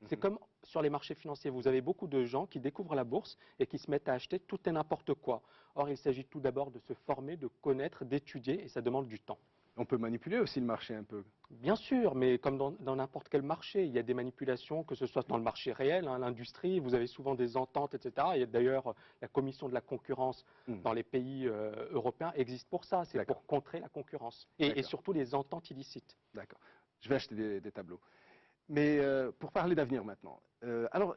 C'est comme sur les marchés financiers, vous avez beaucoup de gens qui découvrent la bourse et qui se mettent à acheter tout et n'importe quoi. Or, il s'agit tout d'abord de se former, de connaître, d'étudier, et ça demande du temps. On peut manipuler aussi le marché un peu. Bien sûr, mais comme dans n'importe quel marché, il y a des manipulations, que ce soit dans le marché réel, hein, l'industrie, vous avez souvent des ententes, etc. Et d'ailleurs, la commission de la concurrence dans les pays européens existe pour ça, c'est pour contrer la concurrence. Et surtout les ententes illicites. D'accord. Je vais acheter des tableaux. Mais pour parler d'avenir maintenant, alors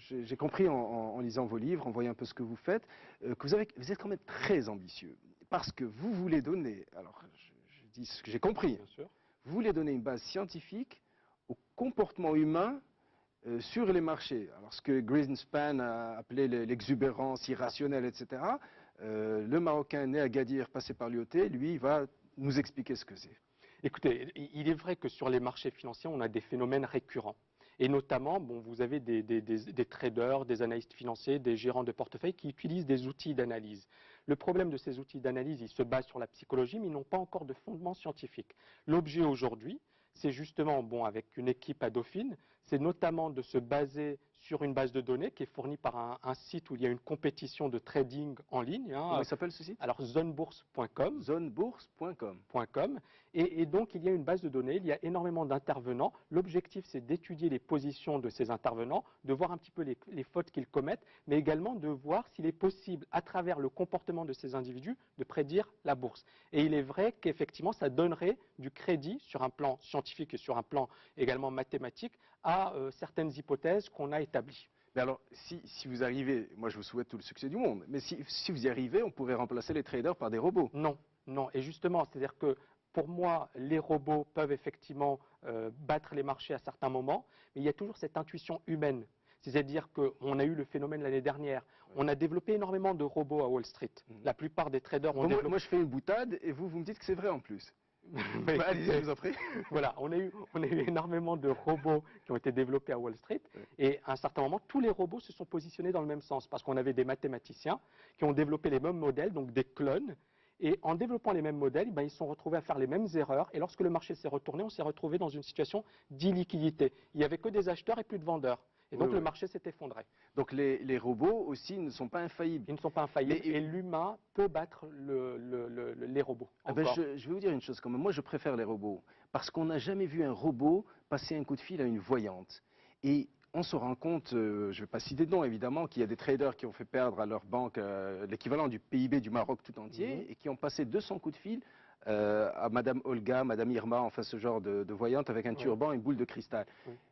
j'ai compris en lisant vos livres, en voyant un peu ce que vous faites, que vous êtes quand même très ambitieux. Parce que vous voulez donner, alors je dis ce que j'ai compris, Bien sûr. vous voulez donner une base scientifique au comportement humain sur les marchés. Alors ce que Greenspan a appelé l'exubérance irrationnelle, etc., le Marocain né à Gadir, passé par l'IOT, lui, va nous expliquer ce que c'est. Écoutez, il est vrai que sur les marchés financiers, on a des phénomènes récurrents. Et notamment, bon, vous avez des traders, des analystes financiers, des gérants de portefeuille qui utilisent des outils d'analyse. Le problème de ces outils d'analyse, ils se basent sur la psychologie, mais ils n'ont pas encore de fondement scientifique. L'objet aujourd'hui, c'est justement, bon, avec une équipe à Dauphine, c'est notamment de se baser sur une base de données qui est fournie par un site où il y a une compétition de trading en ligne. Comment s'appelle ce site? Alors, zonebourse.com. Zonebourse.com. Et donc, il y a une base de données, il y a énormément d'intervenants. L'objectif, c'est d'étudier les positions de ces intervenants, de voir un petit peu les fautes qu'ils commettent, mais également de voir s'il est possible, à travers le comportement de ces individus, de prédire la bourse. Et il est vrai qu'effectivement, ça donnerait du crédit sur un plan scientifique et sur un plan également mathématique à certaines hypothèses qu'on a établies. Mais alors, si vous arrivez, moi je vous souhaite tout le succès du monde, mais si vous y arrivez, on pourrait remplacer les traders par des robots. Non, non. Et justement, c'est-à-dire que pour moi, les robots peuvent effectivement battre les marchés à certains moments, mais il y a toujours cette intuition humaine. C'est-à-dire qu'on a eu le phénomène l'année dernière. On a développé énormément de robots à Wall Street. La plupart des traders ont développé... Moi je fais une boutade et vous me dites que c'est vrai en plus. Allez-y, je vous en prie. Voilà, on a eu énormément de robots qui ont été développés à Wall Street et à un certain moment, tous les robots se sont positionnés dans le même sens parce qu'on avait des mathématiciens qui ont développé les mêmes modèles, donc des clones. Et en développant les mêmes modèles, ils se sont retrouvés à faire les mêmes erreurs. Et lorsque le marché s'est retourné, on s'est retrouvé dans une situation d'illiquidité. Il n'y avait que des acheteurs et plus de vendeurs. Et donc le marché s'est effondré. Donc les robots aussi ne sont pas infaillibles. Ils ne sont pas infaillibles et l'humain peut battre les robots. Je vais vous dire une chose quand même. Moi je préfère les robots parce qu'on n'a jamais vu un robot passer un coup de fil à une voyante. Et on se rend compte, je ne vais pas citer de nom évidemment, qu'il y a des traders qui ont fait perdre à leur banque l'équivalent du PIB du Maroc tout entier et qui ont passé 200 coups de fil à Madame Olga, Madame Irma, enfin ce genre de voyante avec un turban et une boule de cristal.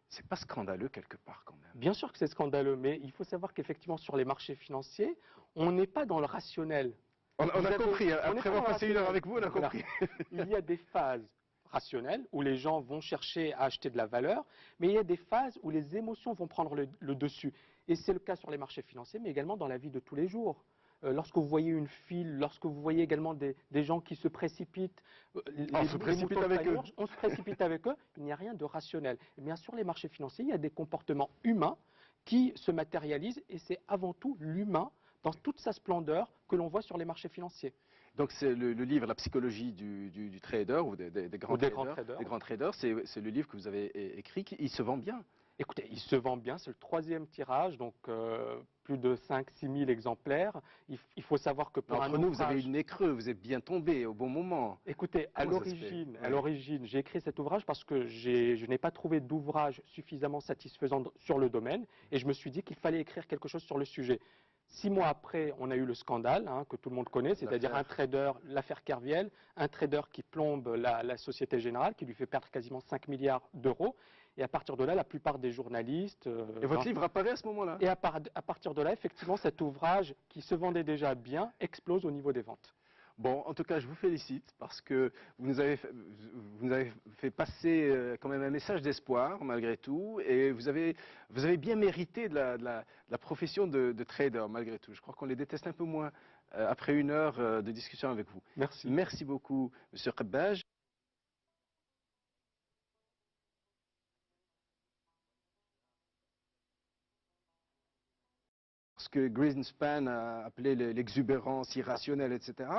C'est pas scandaleux quelque part quand même? Bien sûr que c'est scandaleux, mais il faut savoir qu'effectivement sur les marchés financiers, on n'est pas dans le rationnel. On a compris, après avoir passé une heure avec vous, on a compris. Il y a des phases rationnelles où les gens vont chercher à acheter de la valeur, mais il y a des phases où les émotions vont prendre le dessus. Et c'est le cas sur les marchés financiers, mais également dans la vie de tous les jours. Lorsque vous voyez une file, lorsque vous voyez également des gens qui se précipitent, on se précipite avec eux. On se précipite avec eux, il n'y a rien de rationnel. Et bien sur les marchés financiers, il y a des comportements humains qui se matérialisent et c'est avant tout l'humain dans toute sa splendeur que l'on voit sur les marchés financiers. Donc c'est le livre La psychologie du trader ou des grands traders, c'est le livre que vous avez écrit, il se vend bien. Écoutez, il se vend bien, c'est le 3e tirage, donc plus de 5-6 000 exemplaires. Il faut savoir que pour Entre nous, vous avez eu le nez creux, vous êtes bien tombé au bon moment. Écoutez, à l'origine, j'ai écrit cet ouvrage parce que je n'ai pas trouvé d'ouvrage suffisamment satisfaisant sur le domaine et je me suis dit qu'il fallait écrire quelque chose sur le sujet. 6 mois après, on a eu le scandale que tout le monde connaît, c'est-à-dire un trader, l'affaire Kerviel, un trader qui plombe la Société Générale, qui lui fait perdre quasiment 5 milliards d'euros. Et à partir de là, la plupart des journalistes... et votre livre apparaît à ce moment-là? Et à partir de là, effectivement, cet ouvrage qui se vendait déjà bien explose au niveau des ventes. Bon, en tout cas, je vous félicite parce que vous nous avez fait passer quand même un message d'espoir malgré tout et vous avez bien mérité de la profession de trader malgré tout. Je crois qu'on les déteste un peu moins après une heure de discussion avec vous. Merci. Merci beaucoup, Monsieur Khabbaj. Ce que Greenspan a appelé l'exubérance irrationnelle, etc.,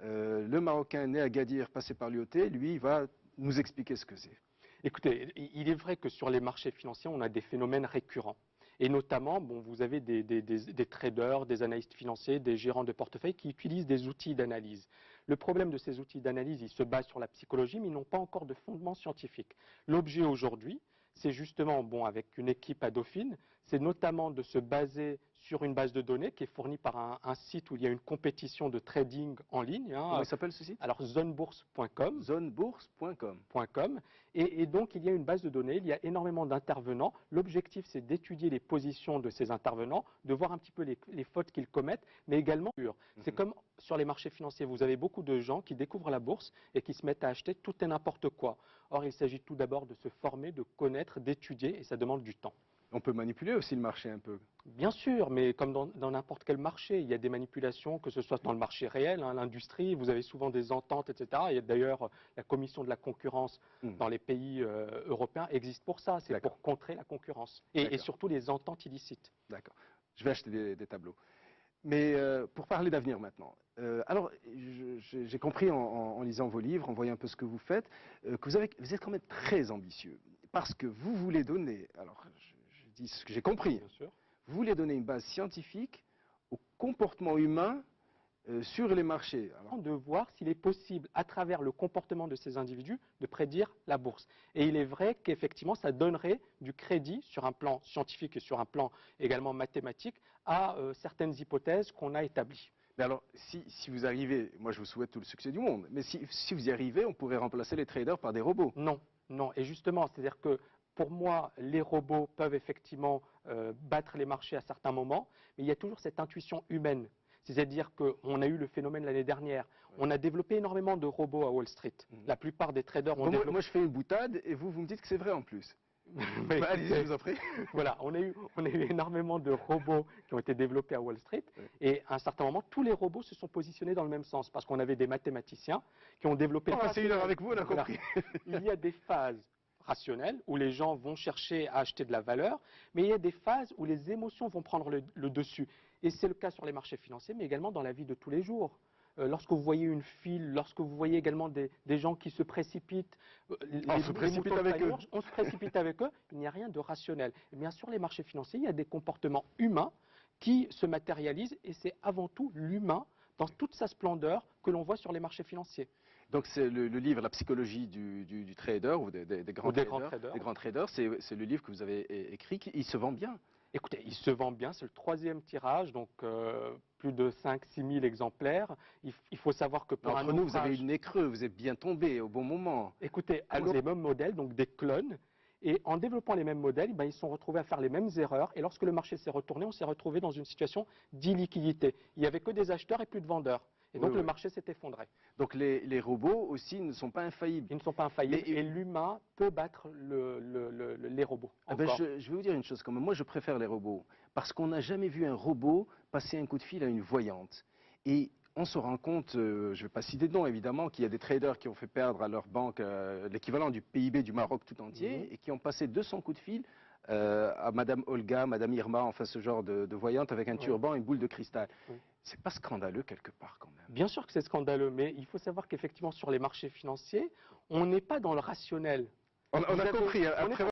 le Marocain né à Gadir, passé par l'IOT, lui, va nous expliquer ce que c'est. Écoutez, il est vrai que sur les marchés financiers, on a des phénomènes récurrents. Et notamment, bon, vous avez des traders, des analystes financiers, des gérants de portefeuille qui utilisent des outils d'analyse. Le problème de ces outils d'analyse, ils se basent sur la psychologie, mais ils n'ont pas encore de fondement scientifique. L'objet aujourd'hui, c'est justement, bon, avec une équipe à Dauphine, c'est notamment de se baser sur une base de données qui est fournie par un site où il y a une compétition de trading en ligne. Comment il s'appelle ce site? Alors, zonebourse.com. Zonebourse.com. Et donc, il y a une base de données, il y a énormément d'intervenants. L'objectif, c'est d'étudier les positions de ces intervenants, de voir un petit peu les fautes qu'ils commettent, mais également, c'est comme sur les marchés financiers, vous avez beaucoup de gens qui découvrent la bourse et qui se mettent à acheter tout et n'importe quoi. Or, il s'agit tout d'abord de se former, de connaître, d'étudier, et ça demande du temps. On peut manipuler aussi le marché un peu. Bien sûr, mais comme dans n'importe quel marché, il y a des manipulations, que ce soit dans le marché réel, l'industrie, vous avez souvent des ententes, etc. Et d'ailleurs, la commission de la concurrence dans les pays européens existe pour ça, c'est pour contrer la concurrence et surtout les ententes illicites. D'accord. Je vais acheter des tableaux. Mais pour parler d'avenir maintenant, alors j'ai compris en lisant vos livres, en voyant un peu ce que vous faites, que vous êtes quand même très ambitieux. Parce que vous voulez donner, alors je dis ce que j'ai compris, Bien sûr. vous voulez donner une base scientifique au comportement humain sur les marchés. Alors, de voir s'il est possible, à travers le comportement de ces individus, de prédire la bourse. Et il est vrai qu'effectivement, ça donnerait du crédit sur un plan scientifique et sur un plan également mathématique à certaines hypothèses qu'on a établies. Mais alors, si vous arrivez, moi je vous souhaite tout le succès du monde, mais si vous y arrivez, on pourrait remplacer les traders par des robots. Non, non. Et justement, c'est-à-dire que pour moi, les robots peuvent effectivement battre les marchés à certains moments, mais il y a toujours cette intuition humaine. C'est-à-dire qu'on a eu le phénomène l'année dernière. On a développé énormément de robots à Wall Street. La plupart des traders ont développé... Moi, je fais une boutade et vous me dites que c'est vrai en plus. Allez-y, je vous en prie. Voilà, on a eu énormément de robots qui ont été développés à Wall Street. Et à un certain moment, tous les robots se sont positionnés dans le même sens parce qu'on avait des mathématiciens qui ont développé... On va passer une heure avec vous, on a compris. Il y a des phases rationnelles où les gens vont chercher à acheter de la valeur, mais il y a des phases où les émotions vont prendre le dessus. Et c'est le cas sur les marchés financiers, mais également dans la vie de tous les jours. Lorsque vous voyez une file, lorsque vous voyez également des gens qui se précipitent, on se précipite avec eux. On se précipite avec eux, il n'y a rien de rationnel. Et bien sûr, les marchés financiers, il y a des comportements humains qui se matérialisent et c'est avant tout l'humain dans toute sa splendeur que l'on voit sur les marchés financiers. Donc c'est le livre La psychologie du trader ou des grands traders, c'est le livre que vous avez écrit, il se vend bien. Écoutez, il se vend bien, c'est le 3e tirage, donc plus de 5-6 000 exemplaires. Il faut savoir que pour un ouvrage... vous avez eu le nez creux, vous êtes bien tombé au bon moment. Écoutez, alors les mêmes modèles, donc des clones, et en développant les mêmes modèles, ils se sont retrouvés à faire les mêmes erreurs, et lorsque le marché s'est retourné, on s'est retrouvé dans une situation d'illiquidité. Il n'y avait que des acheteurs et plus de vendeurs. Et donc le marché s'est effondré. Donc les robots aussi ne sont pas infaillibles. Ils ne sont pas infaillibles et l'humain peut battre les robots. Je vais vous dire une chose quand même. Moi je préfère les robots parce qu'on n'a jamais vu un robot passer un coup de fil à une voyante. Et on se rend compte, je ne vais pas citer de nom évidemment, qu'il y a des traders qui ont fait perdre à leur banque l'équivalent du PIB du Maroc tout entier et qui ont passé 200 coups de fil à Madame Olga, Madame Irma, enfin ce genre de voyante avec un turban et une boule de cristal. C'est pas scandaleux quelque part quand même? Bien sûr que c'est scandaleux, mais il faut savoir qu'effectivement sur les marchés financiers, on n'est pas dans le rationnel. On a compris. Après